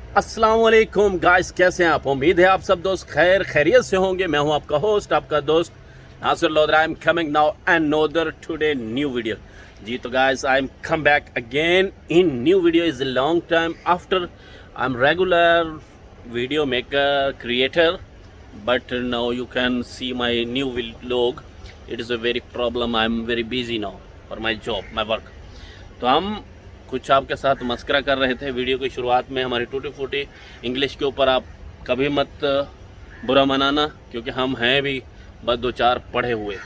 अस्सलाम वालेकुम गाइस, कैसे हैं आप? उम्मीद है आप सब दोस्त खैरियत से होंगे। मैं हूं आपका होस्ट, आपका दोस्त Nasir Lodhra. I am coming now another today new video. जी तो guys, I am come back again in new video. Is a long time after I am regular video maker creator, but now you can see my new vlog. It is a very problem. I'm very busy now for my job, my work. तो हम कुछ आपके साथ mascara कर रहे थे video की शुरुआत में। हमारी टूटी फूटी इंग्लिश के ऊपर आप कभी मत बुरा मनाना, क्योंकि हम हैं भी बस दो चार पढ़े हुए,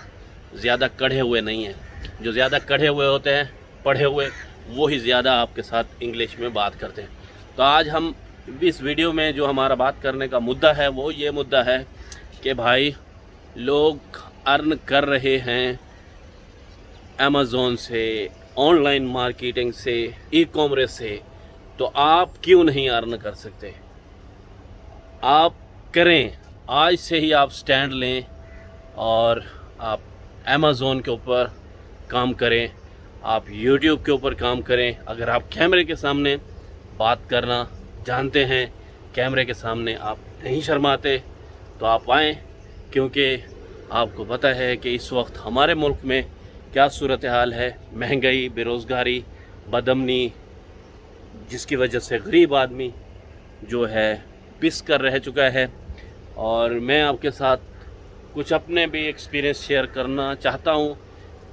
ज़्यादा कढ़े हुए नहीं हैं। जो ज़्यादा कढ़े हुए होते हैं, पढ़े हुए, वो ही ज़्यादा आपके साथ इंग्लिश में बात करते हैं। तो आज हम इस वीडियो में जो हमारा बात करने का मुद्दा है वो ये मुद्दा है कि भाई लोग अर्न कर रहे हैं अमेज़ॉन से, ऑनलाइन मार्केटिंग से, ई कॉमर्स से, तो आप क्यों नहीं अर्न कर सकते? आप करें, आज से ही आप स्टैंड लें और आप अमेज़ॉन के ऊपर काम करें, आप यूट्यूब के ऊपर काम करें। अगर आप कैमरे के सामने बात करना जानते हैं, कैमरे के सामने आप नहीं शर्माते, तो आप आएँ, क्योंकि आपको पता है कि इस वक्त हमारे मुल्क में क्या सूरत हाल है। महंगाई, बेरोज़गारी, बदअमनी, जिसकी वजह से गरीब आदमी जो है पिस कर रह चुका है। और मैं आपके साथ कुछ अपने भी एक्सपीरियंस शेयर करना चाहता हूँ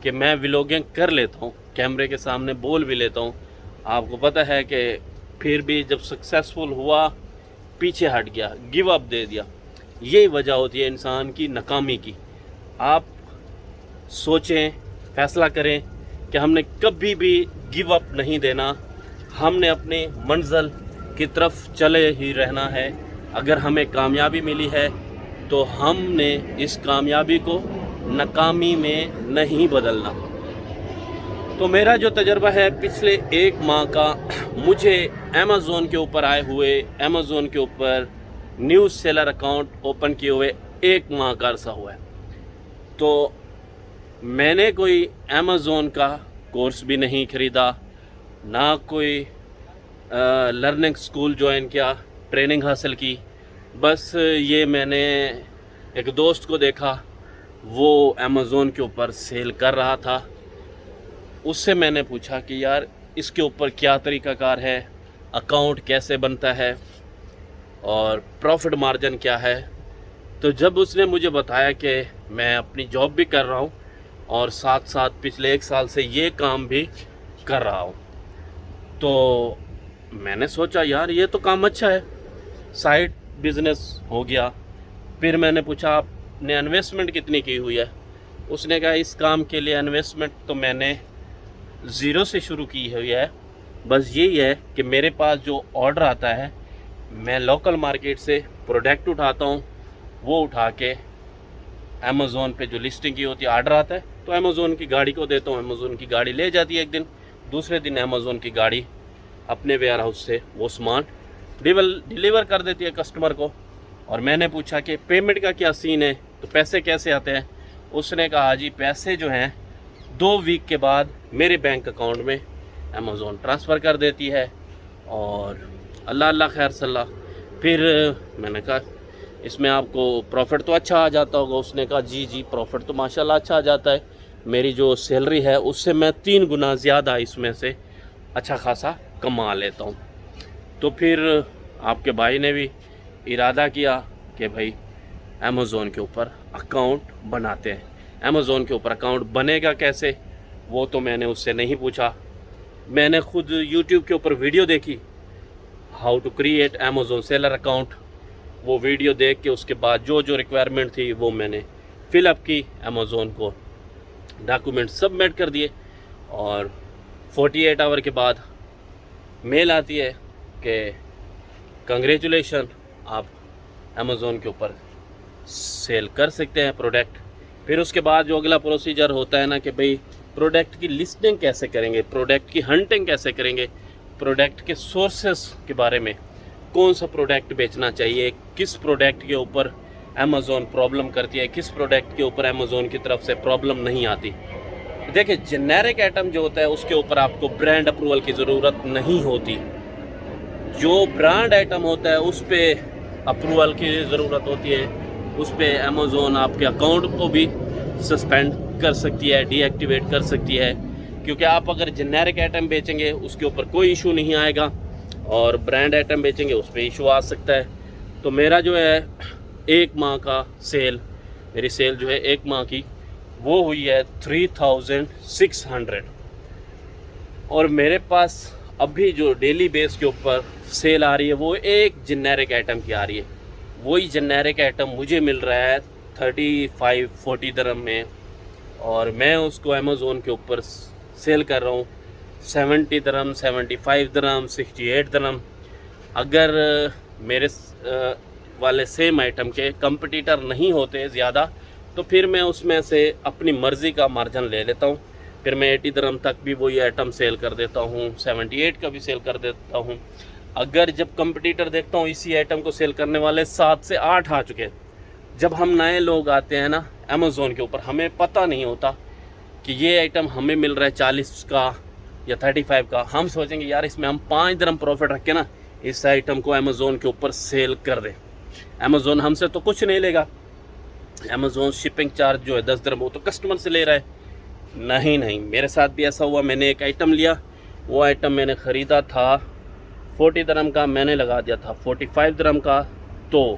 कि मैं व्लॉगिंग कर लेता हूँ, कैमरे के सामने बोल भी लेता हूँ। आपको पता है कि फिर भी जब सक्सेसफुल हुआ पीछे हट गया, गिव अप दे दिया। यही वजह होती है इंसान की नाकामी की। आप सोचें, फ़ैसला करें कि हमने कभी भी गिव अप नहीं देना, हमने अपनी मंजिल की तरफ चले ही रहना है। अगर हमें कामयाबी मिली है तो हमने इस कामयाबी को नाकामी में नहीं बदलना। तो मेरा जो तजर्बा है पिछले एक माह का, मुझे अमेज़ॉन के ऊपर आए हुए, अमेज़ॉन के ऊपर न्यूज़ सेलर अकाउंट ओपन किए हुए एक माह का अरसा हुआ है। तो मैंने कोई अमेज़ॉन का कोर्स भी नहीं ख़रीदा, ना कोई लर्निंग स्कूल ज्वाइन किया, ट्रेनिंग हासिल की। बस ये मैंने एक दोस्त को देखा, वो अमेज़ॉन के ऊपर सेल कर रहा था। उससे मैंने पूछा कि यार इसके ऊपर क्या तरीक़ाकार है, अकाउंट कैसे बनता है और प्रॉफिट मार्जिन क्या है। तो जब उसने मुझे बताया कि मैं अपनी जॉब भी कर रहा हूँ और साथ साथ पिछले एक साल से ये काम भी कर रहा हूँ, तो मैंने सोचा यार ये तो काम अच्छा है, साइड बिज़नेस हो गया। फिर मैंने पूछा आपने इन्वेस्टमेंट कितनी की हुई है? उसने कहा इस काम के लिए इन्वेस्टमेंट तो मैंने ज़ीरो से शुरू की हुई है। बस यही है कि मेरे पास जो ऑर्डर आता है, मैं लोकल मार्केट से प्रोडक्ट उठाता हूँ, वो उठा के अमेज़ॉन पे जो लिस्टिंग की होती है, आर्डर आता है तो अमेज़ॉन की गाड़ी को देता हूँ। अमेज़ॉन की गाड़ी ले जाती है एक दिन, दूसरे दिन अमेज़ॉन की गाड़ी अपने वेयर हाउस से वो सामान डिलीवर कर देती है कस्टमर को। और मैंने पूछा कि पेमेंट का क्या सीन है, तो पैसे कैसे आते हैं? उसने कहा जी पैसे जो हैं 2 वीक के बाद मेरे बैंक अकाउंट में अमेज़ॉन ट्रांसफ़र कर देती है। और अल्लाह अल्लाह खैर सल्ला। फिर मैंने कहा इसमें आपको प्रॉफिट तो अच्छा आ जाता होगा। उसने कहा जी जी प्रॉफिट तो माशाल्लाह अच्छा आ जाता है, मेरी जो सैलरी है उससे मैं 3 गुना ज़्यादा इसमें से अच्छा खासा कमा लेता हूँ। तो फिर आपके भाई ने भी इरादा किया कि भाई अमेज़ॉन के ऊपर अकाउंट बनाते हैं। अमेज़ॉन के ऊपर अकाउंट बनेगा कैसे, वो तो मैंने उससे नहीं पूछा। मैंने खुद यूट्यूब के ऊपर वीडियो देखी, how to create Amazon seller account. वो वीडियो देख के उसके बाद जो जो रिक्वायरमेंट थी वो मैंने फिलअप की, अमेज़ॉन को डॉक्यूमेंट सबमिट कर दिए। और 48 आवर के बाद मेल आती है कि कंग्रेचुलेशन, आप अमेज़ॉन के ऊपर सेल कर सकते हैं प्रोडक्ट। फिर उसके बाद जो अगला प्रोसीजर होता है ना कि भाई प्रोडक्ट की लिस्टिंग कैसे करेंगे, प्रोडक्ट की हंटिंग कैसे करेंगे, प्रोडक्ट के सोर्सेस के बारे में, कौन सा प्रोडक्ट बेचना चाहिए, किस प्रोडक्ट के ऊपर अमेज़ॉन प्रॉब्लम करती है, किस प्रोडक्ट के ऊपर अमेज़ॉन की तरफ से प्रॉब्लम नहीं आती। देखिए जेनेरिक आइटम जो होता है उसके ऊपर आपको ब्रांड अप्रूवल की ज़रूरत नहीं होती। جو برانڈ آئٹم ہوتا ہے اس پہ اپروول کی ضرورت ہوتی ہے، اس پہ امیزون آپ کے اکاؤنٹ کو بھی سسپینڈ کر سکتی ہے، ڈی ایکٹیویٹ کر سکتی ہے، کیونکہ آپ اگر جنیرک آئٹم بیچیں گے اس کے اوپر کوئی ایشو نہیں آئے گا، اور برانڈ آئٹم بیچیں گے اس پہ ایشو آ سکتا ہے۔ تو میرا جو ہے 1 ماہ کا سیل، میری سیل جو ہے 1 ماہ کی وہ ہوئی ہے 3600، اور میرے پاس ابھی جو ڈیلی بیس کے اوپر سیل آ رہی ہے وہ ایک جنیرک آئٹم کی آ رہی ہے، وہی جنیرک آئٹم مجھے مل رہا ہے 35-40 درہم میں، اور میں اس کو امیزون کے اوپر سیل کر رہا ہوں 70 درہم، 75 درہم، 68 درہم۔ اگر میرے والے سیم آئٹم کے کمپٹیٹر نہیں ہوتے زیادہ تو پھر میں اس میں سے اپنی مرضی کا مارجن لے لیتا ہوں، پھر میں 80 درہم تک بھی وہی آئٹم سیل کر دیتا ہوں، 78 کا بھی سیل کر دیتا ہوں۔ اگر جب کمپٹیٹر دیکھتا ہوں اسی آئٹم کو سیل کرنے والے 7 سے 8 آ چکے، جب ہم نئے لوگ آتے ہیں نا امیزون کے اوپر، ہمیں پتہ نہیں ہوتا کہ یہ آئٹم ہمیں مل رہا ہے 40 کا یا 35 کا، ہم سوچیں گے یار اس میں ہم 5 درہم پروفٹ رکھ کے نا اس آئٹم کو امیزون کے اوپر سیل کر دیں، امیزون ہم سے تو کچھ نہیں لے گا، امیزون شپنگ چارج جو ہے 10 درہم وہ تو کسٹمر سے لے رہا ہے۔ نہیں، میرے ساتھ بھی ایسا ہوا، میں نے ایک آئٹم لیا، وہ آئٹم میں نے خریدا تھا 40 درہم کا، میں نے لگا دیا تھا 45 درہم کا، تو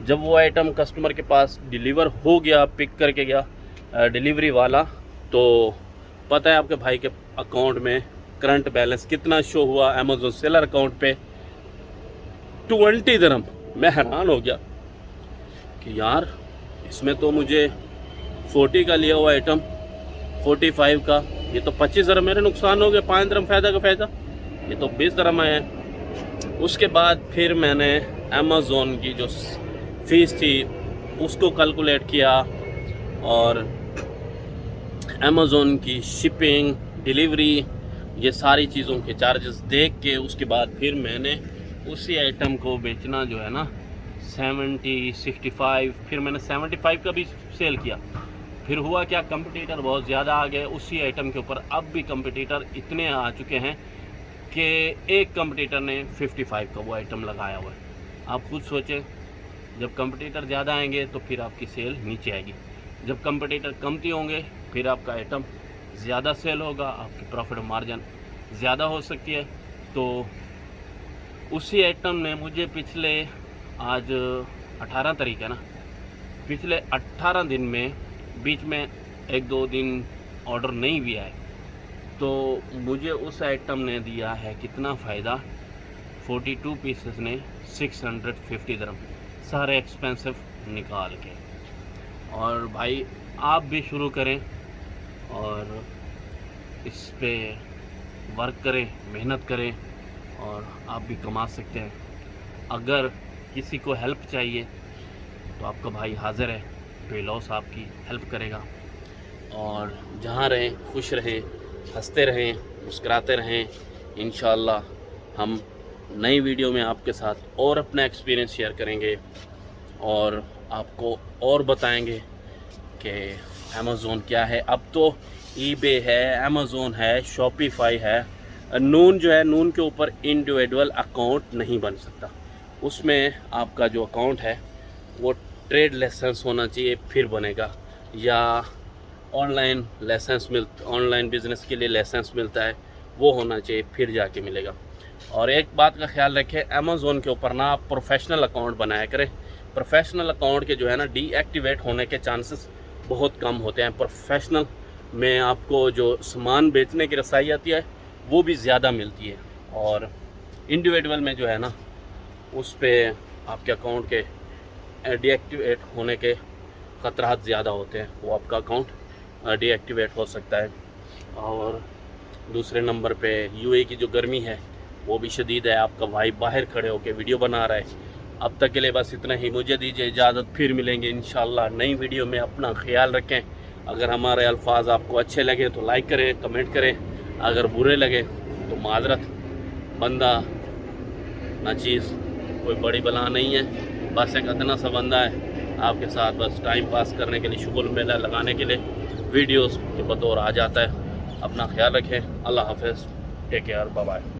جب وہ آئٹم کسٹمر کے پاس ڈیلیور ہو گیا، پک کر کے گیا ڈیلیوری والا، تو پتہ ہے آپ کے بھائی کے اکاؤنٹ میں کرنٹ بیلنس کتنا شو ہوا امیزون سیلر اکاؤنٹ پہ 20 درہم۔ میں حیران ہو گیا کہ یار اس میں تو مجھے 40 کا لیا ہوا آئٹم 45 کا، یہ تو 25 درہم میرے نقصان ہو گیا، 5 درہم فائدہ کا فائدہ، یہ تو 20 درہم آیا ہے۔ اس کے بعد پھر میں نے امیزون کی جو فیس تھی اس کو کیلکولیٹ کیا، اور امیزون کی شپنگ، ڈیلیوری، یہ ساری چیزوں کے چارجز دیکھ کے اس کے بعد پھر میں نے اسی آئٹم کو بیچنا جو ہے نا 65، پھر میں نے 75 کا بھی سیل کیا۔ پھر ہوا کیا، کمپٹیٹر بہت زیادہ آ گئے اسی آئٹم کے اوپر، اب بھی کمپٹیٹر اتنے آ چکے ہیں کہ ایک کمپٹیٹر نے 55 کا وہ آئٹم لگایا ہوا ہے۔ آپ خود سوچیں، جب کمپٹیٹر زیادہ آئیں گے تو پھر آپ کی سیل نیچے آئے گی، جب کمپٹیٹر کمتی ہوں گے پھر آپ کا آئٹم زیادہ سیل ہوگا، آپ کی پروفٹ مارجن زیادہ ہو سکتی ہے۔ تو اسی آئٹم نے مجھے پچھلے آج 18 تاریخ ہے نا، پچھلے 18 دن میں بیچ میں 1-2 دن آرڈر نہیں بھی آئے، تو مجھے اس آئٹم نے دیا ہے کتنا فائدہ، 42 پیسز نے 650 درہم، سارے ایکسپینسو نکال کے۔ اور بھائی آپ بھی شروع کریں اور اس پہ ورک کریں، محنت کریں، اور آپ بھی کما سکتے ہیں۔ اگر کسی کو ہیلپ چاہیے تو آپ کا بھائی حاضر ہے، پیلوس آپ کی ہیلپ کرے گا۔ اور جہاں رہیں خوش رہیں، ہنستے رہیں، مسکراتے رہیں۔ انشاءاللہ ہم نئی ویڈیو میں آپ کے ساتھ اور اپنا ایکسپیرینس شیئر کریں گے، اور آپ کو اور بتائیں گے کہ امیزون کیا ہے۔ اب تو ای بے ہے، امیزون ہے، شاپیفائی ہے۔ نون جو ہے، نون کے اوپر انڈیویڈول اکاؤنٹ نہیں بن سکتا، اس میں آپ کا جو اکاؤنٹ ہے وہ ٹریڈ لائسنس ہونا چاہیے پھر بنے گا، یا آن لائن بزنس کے لیے لائسنس ملتا ہے وہ ہونا چاہیے پھر جا کے ملے گا۔ اور ایک بات کا خیال رکھیں، امیزون کے اوپر نا آپ پروفیشنل اکاؤنٹ بنایا کریں۔ پروفیشنل اکاؤنٹ کے جو ہے نا ڈی ایکٹیویٹ ہونے کے چانسز بہت کم ہوتے ہیں۔ پروفیشنل میں آپ کو جو سامان بیچنے کی رسائی آتی ہے وہ بھی زیادہ ملتی ہے، اور انڈیویڈول میں جو ہے نا اس پہ آپ کے اکاؤنٹ کے ڈی ایکٹیویٹ ہونے کے خطرات زیادہ ہوتے ہیں، وہ آپ کا اکاؤنٹ ڈی ایکٹیویٹ ہو سکتا ہے۔ اور دوسرے نمبر پہ یو اے کی جو گرمی ہے وہ بھی شدید ہے، آپ کا بھائی باہر کھڑے ہو کے ویڈیو بنا رہا ہے۔ اب تک کے لیے بس اتنا ہی، مجھے دیجیے اجازت، پھر ملیں گے انشاءاللہ نئی ویڈیو میں۔ اپنا خیال رکھیں، اگر ہمارے الفاظ آپ کو اچھے لگے تو لائک کریں، کمنٹ کریں، اگر برے لگے تو معذرت، بندہ نہ چیز کوئی بڑی بلا نہیں ہے، بس ایک ادنا سا بندہ ہے آپ کے ساتھ بس ٹائم پاس کرنے کے لیے، شغل میلہ لگانے کے لیے ویڈیوز کے بطور آ جاتا ہے۔ اپنا خیال رکھیں، اللہ حافظ، ٹیک کیئر، بائے بائے۔